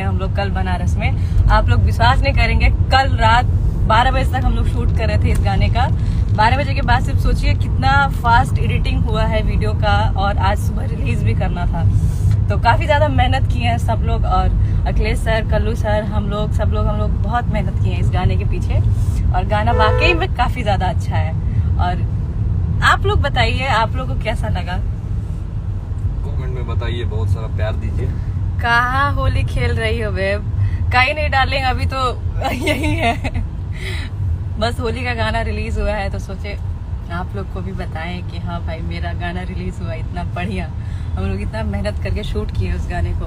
हम लोग कल बनारस में। आप लोग विश्वास नहीं करेंगे, कल रात 12 बजे तक हम लोग शूट कर रहे थे इस गाने का। 12 बजे के बाद सिर्फ सोचिए कितना फास्ट एडिटिंग हुआ है वीडियो का, और आज सुबह रिलीज भी करना था। तो काफी ज्यादा मेहनत की है सब लोग, और अखिलेश सर, कल्लू सर, हम लोग बहुत मेहनत की है इस गाने के पीछे। और गाना वाकई में काफी ज्यादा अच्छा है। और आप लोग बताइए, आप लोगों को कैसा लगा? कमेंट में बताइए, बहुत सारा प्यार दीजिए। कहाँ होली खेल रही हो बेब? कहीं नहीं डार्लिंग, अभी तो यही है। बस होली का गाना रिलीज हुआ है तो सोचे आप लोग को भी बताएं कि हाँ भाई मेरा गाना रिलीज हुआ, इतना बढ़िया। हम लोग इतना मेहनत करके शूट किए उस गाने को।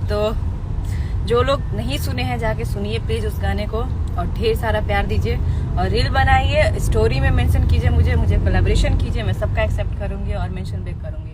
तो जो लोग नहीं सुने हैं जाके सुनिए प्लीज उस गाने को, और ढेर सारा प्यार दीजिए, और रील बनाइए, स्टोरी में मेंशन कीजिए, मुझे कोलैबोरेशन कीजिए, मैं सबका एक्सेप्ट करूंगी और मेंशन बैक करूंगी।